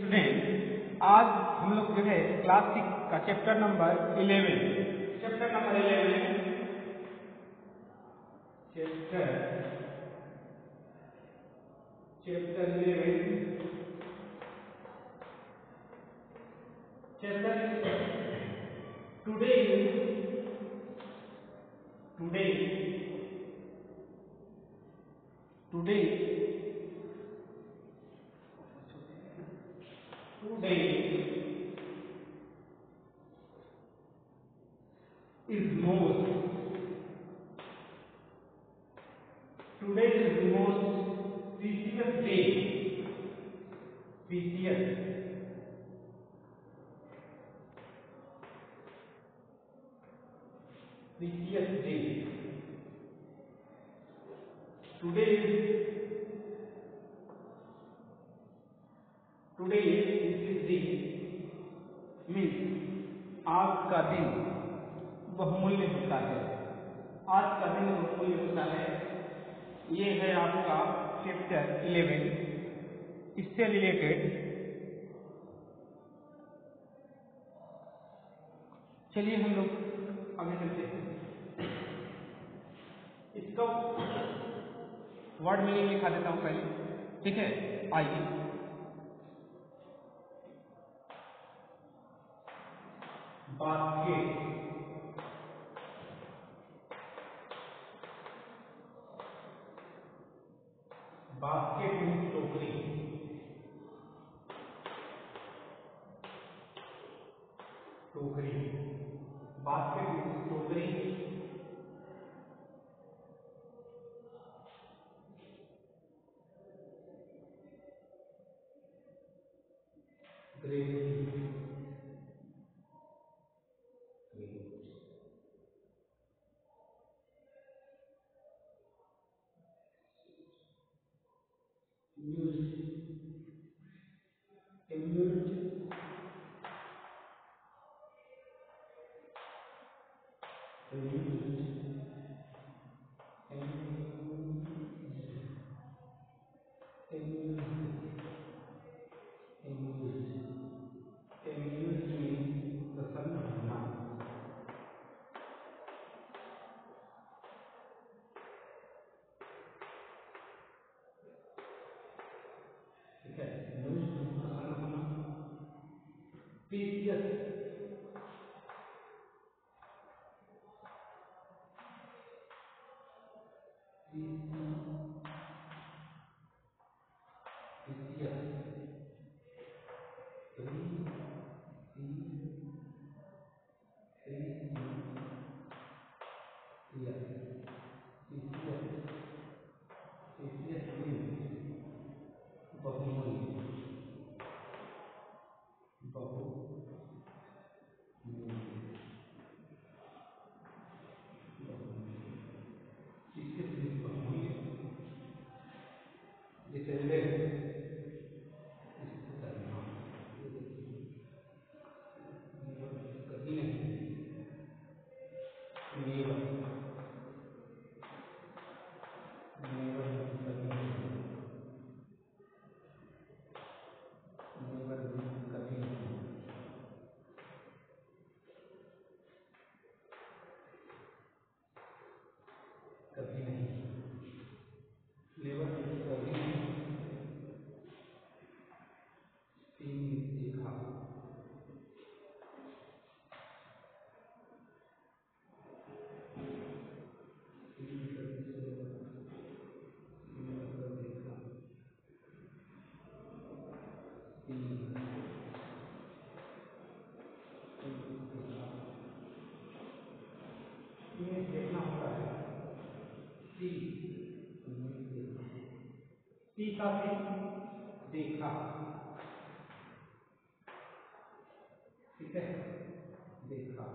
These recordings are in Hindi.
स्टूडेंट, आज हम लोग जो है क्लास 6 का chapter number 11 chapter 11 today is most today is the most precious day precious day today is precious day means आज का दिन बहुमूल्य होता है। आज का दिन बहुमूल्य होता है। ये है आपका चैप्टर 11। इससे रिलेटेड चलिए हम लोग आगे चलते हैं। इसका वर्ड मीनिंग लिखा देता हूं पहले, ठीक है। आइए, बास्केट, बास्केट मीन्स टोकरी, बास्केट मीन्स टोकरी। प्रसन्न होना, ठीक है। प्रसन्न होना। प्रीसियस, कभी नहीं। नेवर मीन्स कभी नहीं। सीन मीन्स देखा। देखना होता है। सी का देखा, ठीक है, देखा।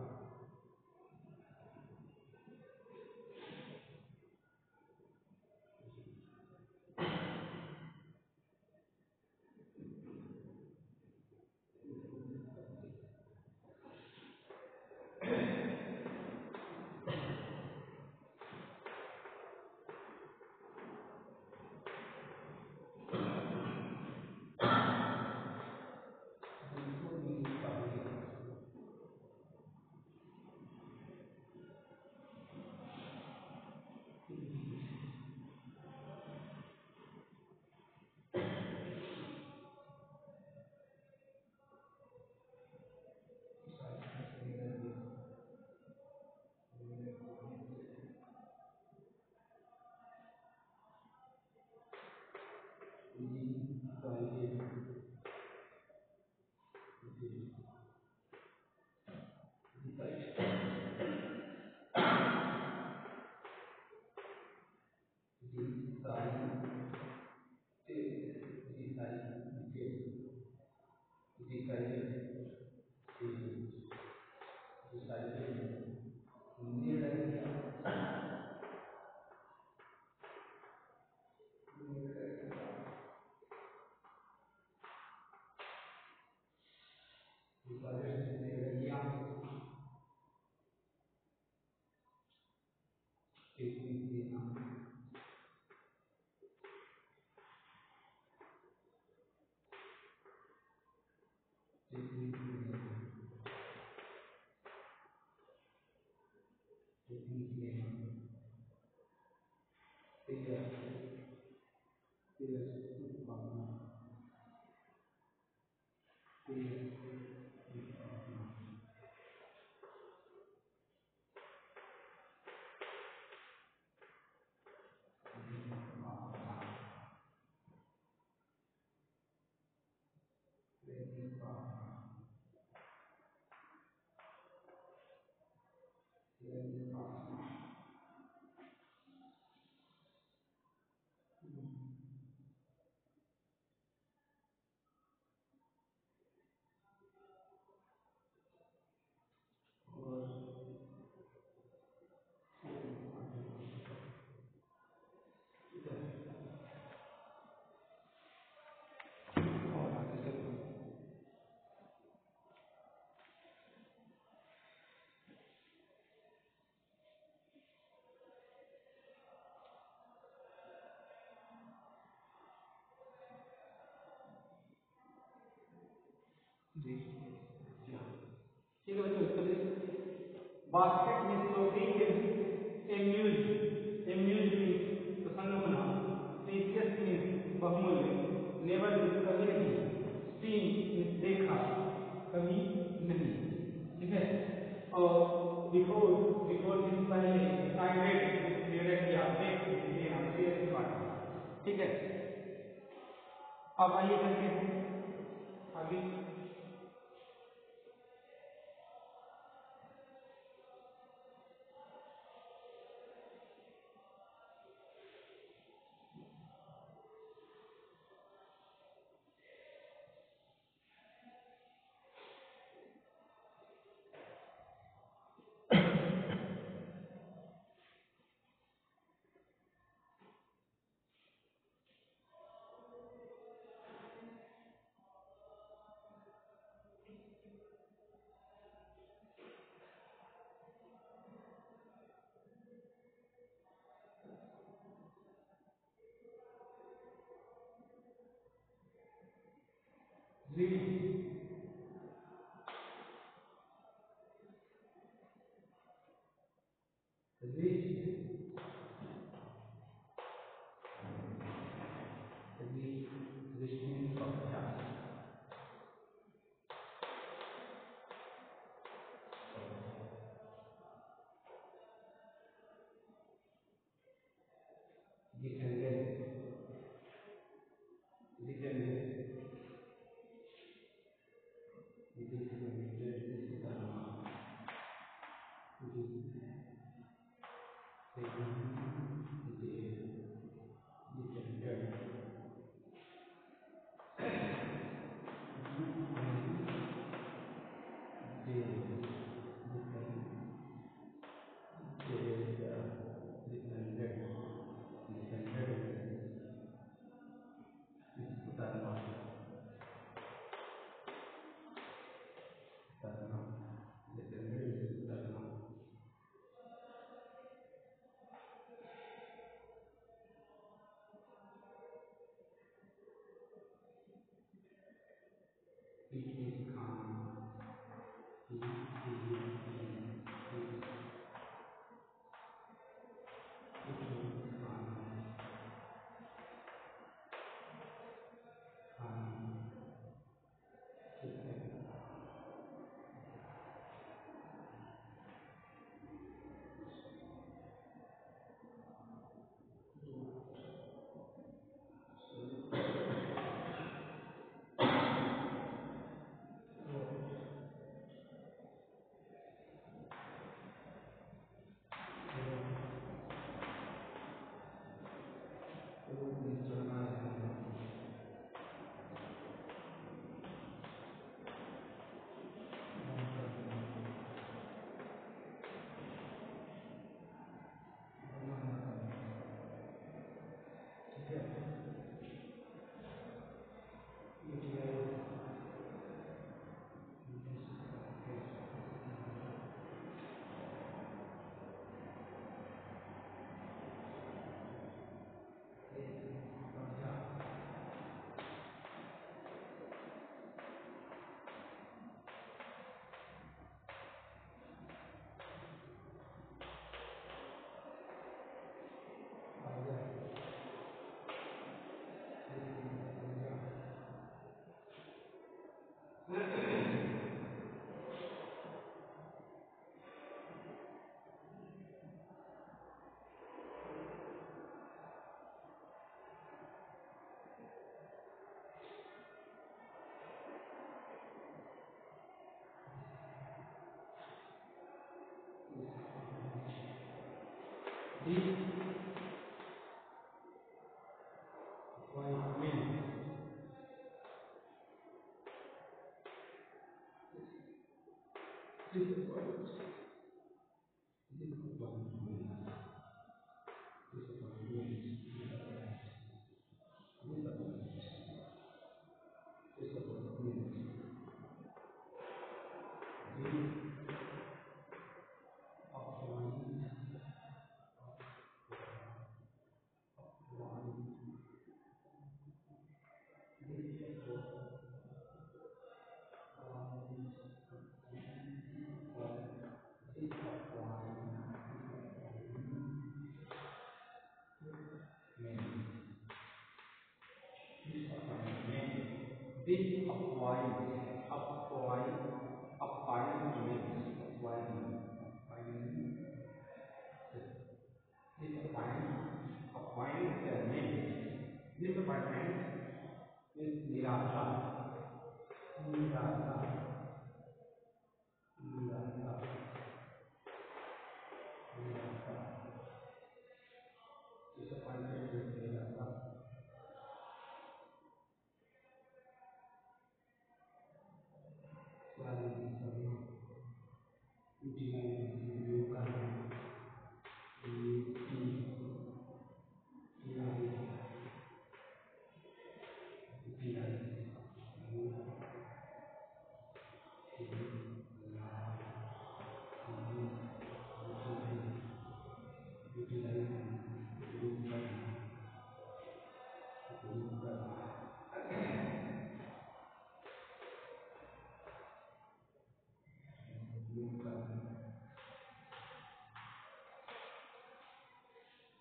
जी जी हाँ ठीक है बच्चों चलिए बास्केट मीन्स टोकरी एम्यूज मीन्स प्रसन्न होना प्रीसियस मीन्स बहुमूल्य नेवर मीन्स कभी नहीं सीन मीन्स देखा कभी नहीं ठीक है और बिफोर बिफोर मीन्स पहले आई रेड मीन्स मैंने किया बेक मीन्स देना शेयर की बात ठीक है अब आइए चलते हैं आगे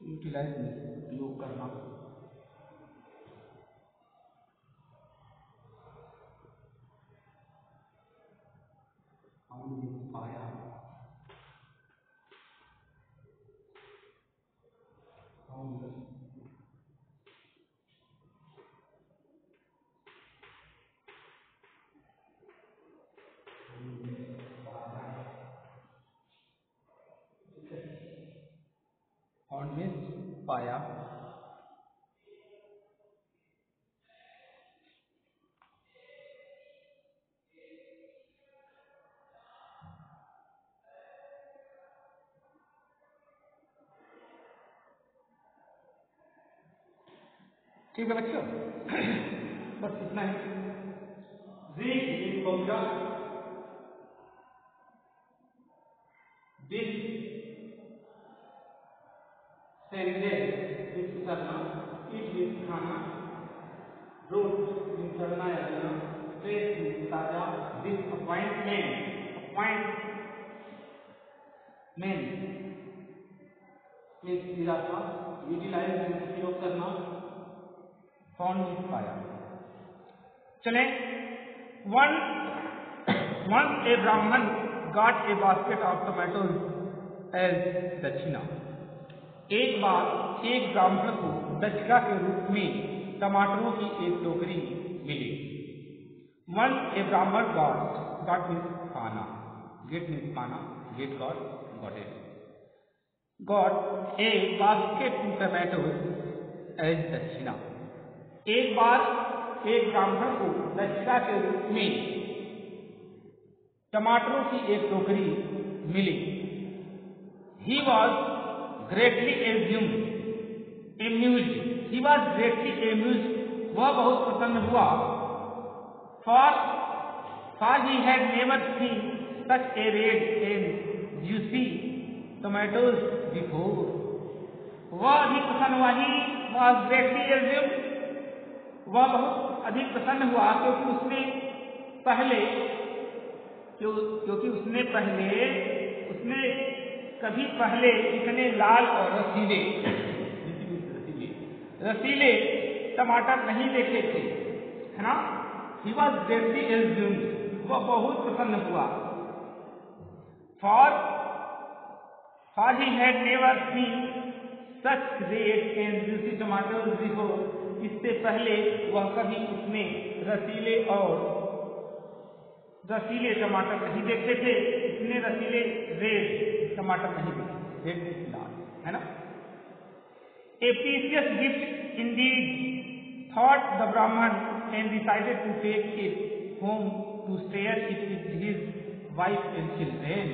यूटिलाइज उपयोग करना। हमने पाया पाया ठीक है बच्चों, बस इतना ही। करना, ईट मीन्स खाना, रूट मीन्स चढ़ना या चलना, फ्रेश मीन्स ताजा, डिसअपॉइंटमेंट मीन्स निराशा, यूटिलाइज मीन्स उपयोग करना, फाउंड मीन्स पाया। चले, once a Brahman got a basket of tomatoes as दक्षिणा। एक बार एक ब्राह्मण को दक्षिणा के रूप में टमाटरों की एक टोकरी मिली। Once a Brahman got means पाना, get means पाना, get got it, got a basket of tomatoes as दक्षिणा। एक बार एक ब्राह्मण को दक्षिणा के रूप में टमाटरों की एक टोकरी मिली। He was greatly amused, वह बहुत प्रसन्न हुआ। For he had never seen such a red and juicy tomatoes before, वह अधिक प्रसन्न हुआ। He was greatly amused, वह बहुत अधिक प्रसन्न हुआ क्योंकि उसने कभी पहले इतने लाल और रसीले टमाटर नहीं देखे थे, है ना। He was greatly amused, वह बहुत प्रसन्न हुआ। For he had never seen such red and juicy tomatoes before, इससे पहले वह कभी इसमें रसीले टमाटर नहीं देखे थे, इतने रसीले रेड टमाटर नहीं देखे, रेड लाल, है ना। A precious gift indeed, thought the Brahman, and decided to take it home to share it with his wife and children.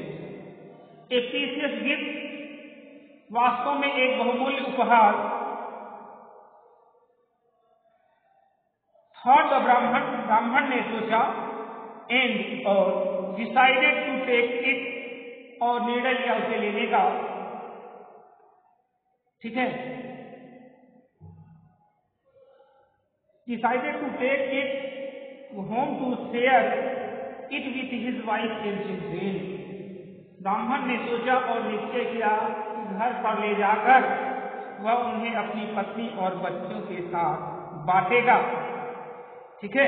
A precious gift, वास्तव में एक बहुमूल्य उपहार, thought the Brahman, ब्राह्मण ने सोचा, and और decided to take it, और निर्णय लिया उसे लेने का। ठीक है, decided to take it home to share it with his wife and children. ब्राह्मण ने सोचा और निश्चय किया कि घर पर ले जाकर वह उन्हें अपनी पत्नी और बच्चों के साथ बांटेगा। ठीक है,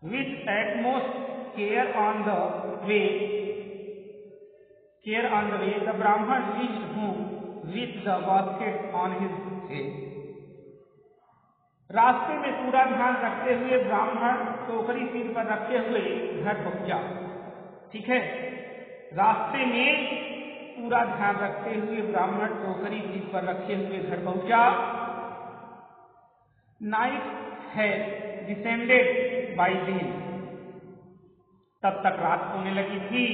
with utmost care on the way, the Brahman reached home with the basket on his head. रास्ते में पूरा ध्यान रखते हुए ब्राह्मण टोकरी सिर पर रखे हुए घर पहुंचा। ठीक है, रास्ते में पूरा ध्यान रखते हुए ब्राह्मण टोकरी सिर पर रखे हुए घर पहुंचा। नाइट हैड डिसेंडेड बाय दिन, तब तक रात होने लगी थी।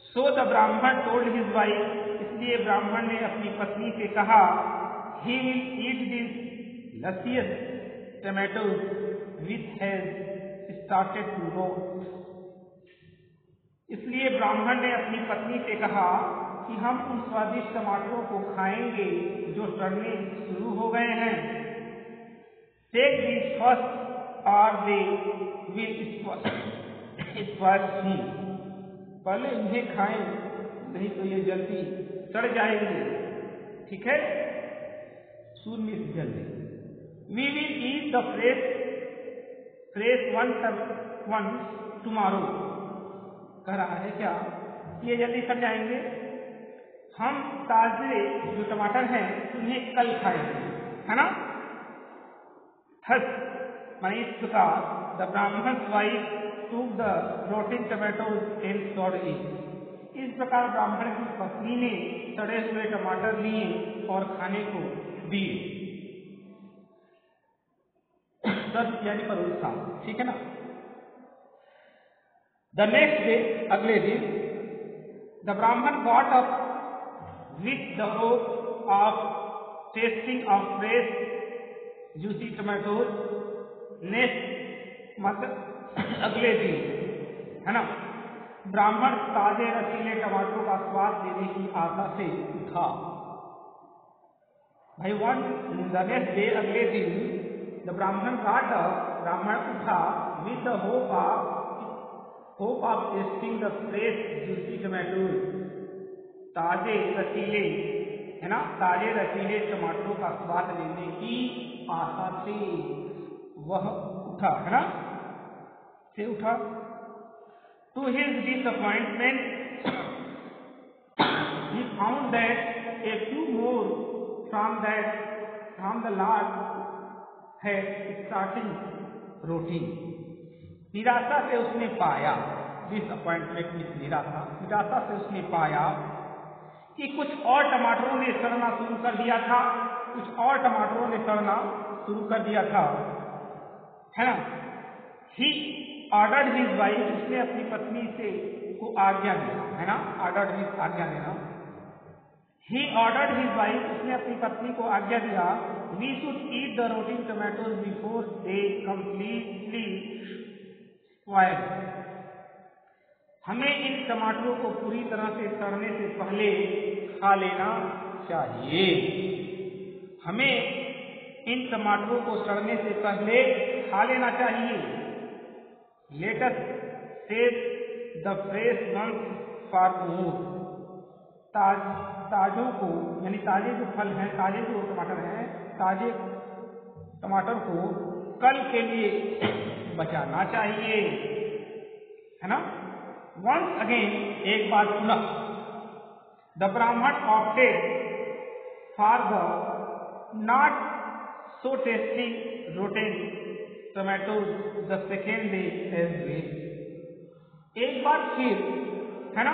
So the Brahmin told his wife, इसलिए ब्राह्मण ने अपनी पत्नी से कहा, he will eat this luscious tomatoes which has started to rot. इसलिए ब्राह्मण ने अपनी पत्नी से कहा कि हम उन स्वादिष्ट टमाटरों को खाएंगे जो सड़ने शुरू हो गए हैं। टेक दिस फर्स्ट और दे विल स्पॉइल सून, पहले इन्हें खाएं, नहीं तो ये जल्दी सड़ जाएंगे। ठीक है, सून में जल्दी। We will eat the fresh one tomorrow, कह रहा है क्या ये जल्दी सड़ जाएंगे, हम ताजे जो टमाटर हैं उन्हें कल खाएंगे, है ना। थस माने इस प्रकार द ब्राह्मण wife took the rotting tomatoes and stored it. इस प्रकार ब्राह्मण की पत्नी ने सड़े हुए टमाटर लिए और खाने को दिए। यानी परोसा। ठीक है ना। द नेक्स्ट डे, अगले दिन, द ब्राह्मण got up with the hope of testing of fresh juicy tomatoes. Next मतलब अगले दिन, है ना, ब्राह्मण ताजे रसीले टमाटरों का स्वाद लेने की आशा से उठा। भाई वन द नेक्स्ट डे, अगले दिन, द ब्राह्मण गॉट अप, ब्राह्मण उठा, with the hope of testing the fresh juicy tomatoes, ताजे रसीले, है ना, ताजे रसीले टमाटरों का स्वाद लेने की आशा से वह उठा, है ना, से उठा। To his disappointment he found that a few more from the large had starting rotting. निराशा से उसने पाया, डिसअपॉइंटमेंट में निराशा से उसने पाया कि कुछ और टमाटरों ने सड़ना शुरू कर दिया था, है ना। ही ऑर्डर्ड हिज वाइफ, उसने अपनी पत्नी से को आज्ञा दी, है ना, ऑर्डर्ड हिज आज्ञा देना। ही ऑर्डर्ड हिज वाइफ, उसने अपनी पत्नी को आज्ञा दिया, we should eat the rotting tomatoes before they completely spoil. हमें इन टमाटरों को पूरी तरह से सड़ने से पहले खा लेना चाहिए। हमें इन टमाटरों को सड़ने से पहले खा लेना चाहिए। Let us save the fresh ones for more. Tajo को, यानी ताजे जो फल हैं, ताजे जो टमाटर हैं, ताजे टमाटर को कल के लिए बचाना चाहिए, है ना। Once again, एक बार पुनः, the Brahman opted for the not so tasty rotten tomatoes the second day as well. एक बार फिर, है ना,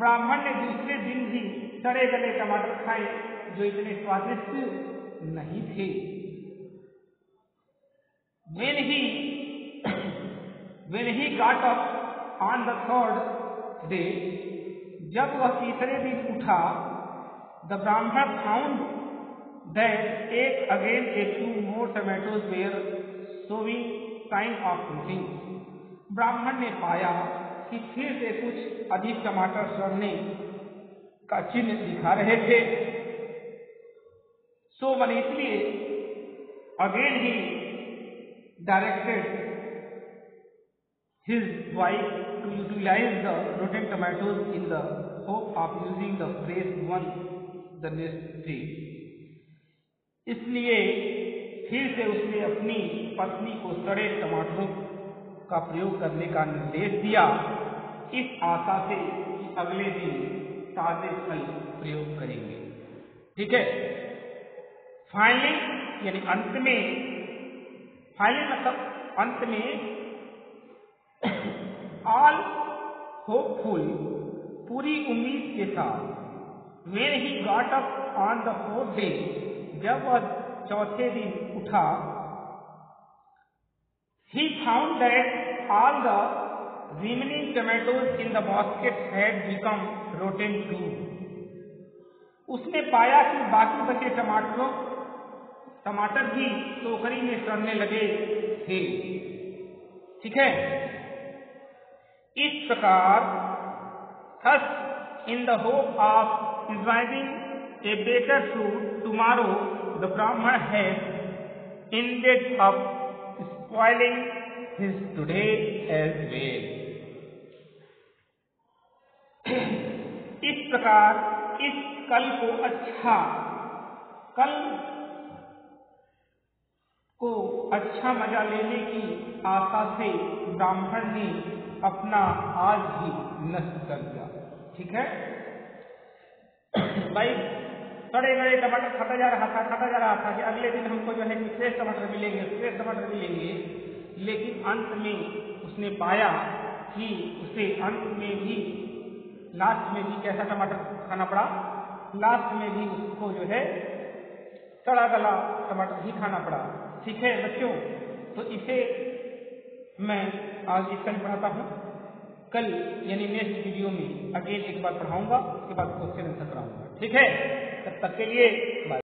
ब्राह्मण ने दूसरे दिन भी सड़े गले टमाटर खाए जो इतने स्वादिष्ट नहीं थे। When he got up on the third day, जब वह तीसरे दिन उठा, the Brahman found that again a few more tomatoes were showing sign of cooking. ब्राह्मण ने पाया कि फिर से कुछ अधिक टमाटर सड़ने का चिन्ह दिखा रहे थे। So मन इसलिए again he directed his wife to utilize the rotten tomatoes in the hope of using the fresh one the next day. इसलिए फिर से उसने अपनी पत्नी को सड़े टमाटरों का प्रयोग करने का निर्देश दिया, इस आशा से कि अगले दिन ताजे फल प्रयोग करेंगे। ठीक है। फाइनली यानी अंत में, फाइनली मतलब अंत में, ऑल होपफुल पूरी उम्मीद के साथ, when he got up on the fourth day जब वह चौथे दिन उठा, he found that all the remaining tomatoes in the basket had become rotten too. उसने पाया कि बाकी बचे टमाटर भी टोकरी में सड़ने लगे थे। ठीक है। इस प्रकार thus in the hope of imbibing a better fruit tomorrow, the Brahman had ended up spoiling his today as well. इस प्रकार इस कल को अच्छा मजा लेने की आशा से ब्राह्मण ने अपना आज भी नष्ट कर दिया। ठीक है भाई, सड़े गए टमाटर खाता जा रहा था कि अगले दिन हमको जो है कि फ्रेश टमाटर मिलेंगे, लेकिन अंत में उसने पाया कि उसे अंत में भी, लास्ट में भी कैसा टमाटर खाना पड़ा, लास्ट में भी उसको जो है सड़ा गला टमाटर ही खाना पड़ा। ठीक है बच्चों, तो इसे मैं आज इसका पढ़ाता हूँ, कल यानी नेक्स्ट वीडियो में अगेन एक बार पढ़ाऊंगा, उसके बाद क्वेश्चन आंसर कराऊंगा। ठीक है, तब तक के लिए बाय।